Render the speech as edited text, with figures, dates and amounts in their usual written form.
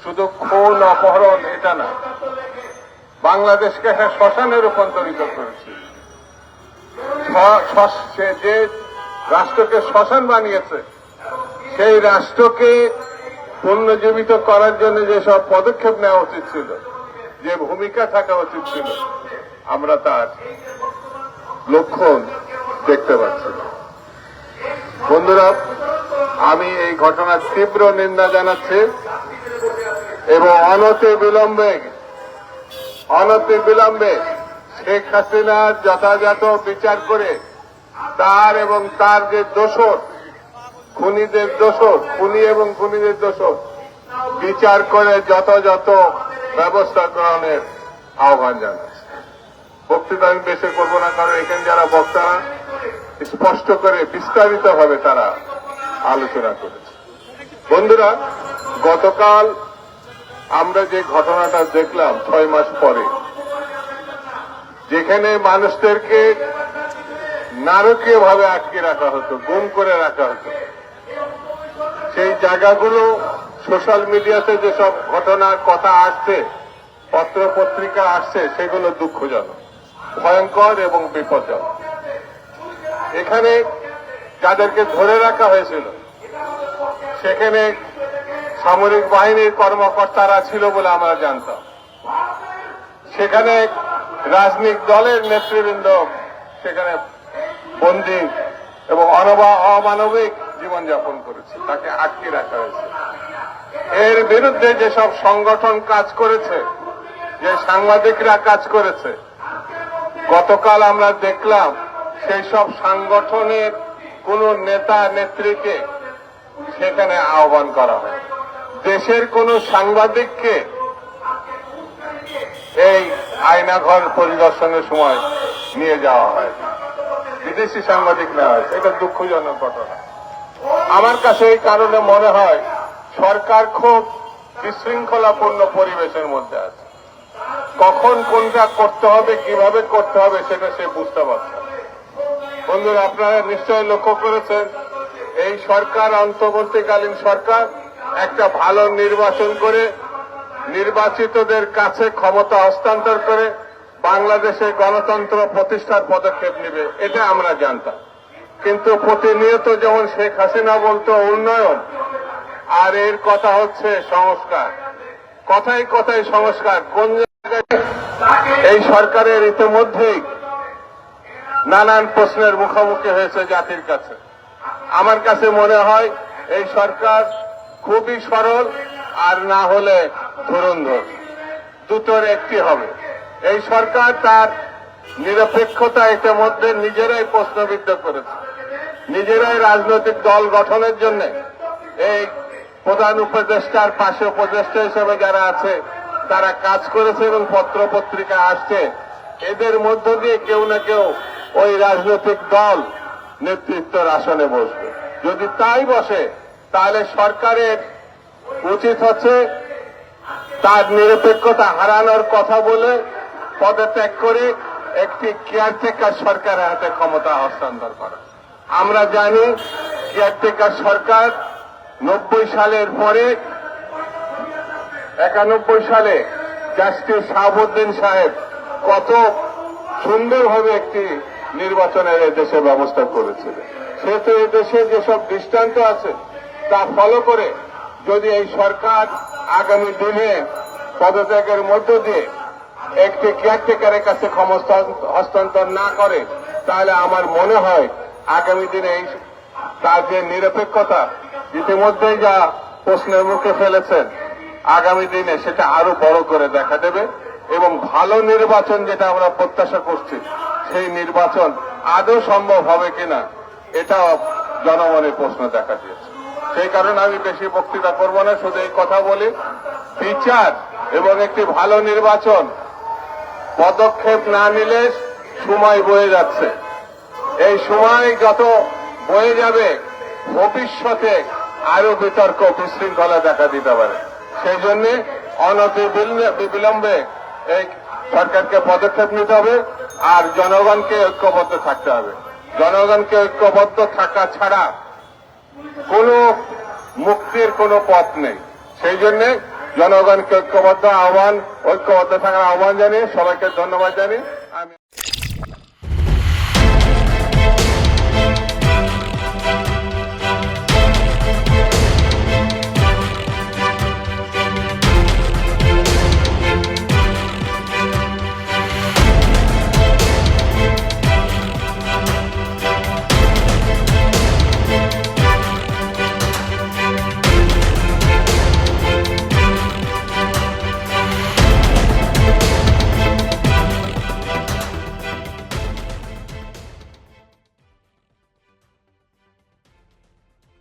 শুধু খুন অপহরণ এটা না, বাংলাদেশকে একটা শ্মশানে রূপান্তরিত করেছে। সে যে রাষ্ট্রকে শ্মশান বানিয়েছে, সেই রাষ্ট্রকে পুনর্জীবিত করার জন্য যেসব পদক্ষেপ নেওয়া উচিত ছিল, যে ভূমিকা থাকা উচিত ছিল, আমরা তার লক্ষণ দেখতে পাচ্ছি। বন্ধুরা, আমি এই ঘটনার তীব্র নিন্দা জানাচ্ছি এবং অনতি বিলম্বে শেখ হাসিনার যথাযথ বিচার করে তার এবং তার যে দোষর, খুনি এবং খুনিদের দোষর বিচার করে যথাযথ ব্যবস্থা গ্রহণের আহ্বান জানাচ্ছি। বক্তৃতা আমি বেশি করবো না, কারণ এখানে যারা বক্তারা স্পষ্ট করে বিস্তারিতভাবে তারা আলোচনা করেছে। বন্ধুরা, গতকাল আমরা যে ঘটনাটা দেখলাম 6 মাস পরে, যেখানে মানুষদেরকে নারকীয়ভাবে আটকে রাখা হতো, গুম করে রাখা হতো, সেই জায়গাগুলো সোশ্যাল মিডিয়াতে যেসব ঘটনার কথা আসছে, পত্র পত্রিকা আসছে, সেগুলো দুঃখজনক, ভয়ঙ্কর এবং বিপজ্জনক। এখানে যাদেরকে ধরে রাখা হয়েছিল সেখানে সামরিক বাহিনীর কর্মকর্তারা ছিল বলে আমরা জানতাম। সেখানে রাজনৈতিক দলের নেতৃবৃন্দ সেখানে বন্দী এবং অমানবিক জীবনযাপন করেছে, তাকে আটকে রাখা হয়েছে। এর বিরুদ্ধে যেসব সংগঠন কাজ করেছে, যে সাংবাদিকরা কাজ করেছে, গতকাল আমরা দেখলাম সেই সব সংগঠনের কোন নেতা নেত্রীকে সেখানে আহ্বান করা হয়। দেশের কোন সাংবাদিককে এই আয়নাঘর পরিদর্শনের সময় নিয়ে যাওয়া হয়, বিদেশি সাংবাদিক নেওয়া হয়েছে। এটা দুঃখজনক ঘটনা। আমার কাছে এই কারণে মনে হয় সরকার খুব বিশৃঙ্খলাপূর্ণ পরিবেশের মধ্যে আছে। কখন কোনটা করতে হবে, কিভাবে করতে হবে, সেটা সে বুঝতে পারছে। বন্ধুরা, আপনারা নিশ্চয়ই লক্ষ্য করেছেন, এই সরকার, অন্তর্বর্তীকালীন সরকার, একটা ভালো নির্বাচন করে নির্বাচিতদের কাছে ক্ষমতা হস্তান্তর করে বাংলাদেশে গণতন্ত্র প্রতিষ্ঠার পদক্ষেপ নেবে, এটা আমরা জানতাম। কিন্তু প্রতিনিয়ত যেমন শেখ হাসিনা বলতো উন্নয়ন, আর এর কথা হচ্ছে সংস্কার, কথায় কথায় সংস্কার। কোন জায়গায় এই সরকারের ইতিমধ্যেই নানান প্রশ্নের মুখোমুখি হয়েছে জাতির কাছে। আমার কাছে মনে হয় এই সরকার খুবই সরল, আর না হলে ধুরন্ধর, দুটোর একটি হবে। এই সরকার তার নিরপেক্ষতা ইতিমধ্যে নিজেরাই প্রশ্নবিদ্ধ করেছে, নিজেরাই রাজনৈতিক দল গঠনের জন্য এই প্রধান উপদেষ্টার পাশে উপদেষ্টা হিসেবে যারা আছে তারা কাজ করেছে এবং পত্র পত্রিকা আসছে। এদের মধ্য দিয়ে কেউ না কেউ ওই রাজনৈতিক দল নেতৃত্বের আসনে বসবে। যদি তাই বসে, তাহলে সরকারের উচিত হচ্ছে তার নিরপেক্ষতা হারানোর কথা বলে পদত্যাগ করে একটি কেয়ারটেকার সরকারের হাতে ক্ষমতা হস্তান্তর করা। আমরা জানি কেয়ারটেকার সরকার 90 সালের পরে 91 সালে জাস্টিস শাহাবুদ্দিন সাহেব কত সুন্দরভাবে একটি নির্বাচনের এদেশে ব্যবস্থা করেছিলেন। সে তো এদেশে যেসব দৃষ্টান্ত আছে তা ফলো করে যদি এই সরকার আগামী দিনে পদত্যাগের মধ্য দিয়ে একটি কেয়ারটেকারের কাছে ক্ষমতা হস্তান্তর না করে, তাহলে আমার মনে হয় আগামী দিনে এই তার যে নিরপেক্ষতা ইতিমধ্যেই যা প্রশ্নের মুখে ফেলেছেন, আগামী দিনে সেটা আরো বড় করে দেখা দেবে এবং ভালো নির্বাচন যেটা আমরা প্রত্যাশা করছি, সেই নির্বাচন আদৌ সম্ভব হবে কিনা এটাও জনমনের প্রশ্ন দেখা দিয়েছে। সেই কারণে আমি বেশি বক্তৃতা করব না, শুধু এই কথা বলি, বিচার এবং একটি ভালো নির্বাচন পদক্ষেপ না নিলে সময় বয়ে যাচ্ছে। এই সময় যত বয়ে যাবে, ভবিষ্যতে আরো বিতর্ক বিশৃঙ্খলা দেখা দিতে পারে। সেই জন্য অনতিবিলম্বে এই সরকারকে পদক্ষেপ নিতে হবে আর জনগণকে ঐক্যবদ্ধ থাকতে হবে। জনগণকে ঐক্যবদ্ধ থাকা ছাড়া কোনো মুক্তির কোনো পথ নেই। সেই জন্য জনগণকে ঐক্যবদ্ধ থাকার আহ্বান জানিয়ে সবাইকে ধন্যবাদ জানিয়ে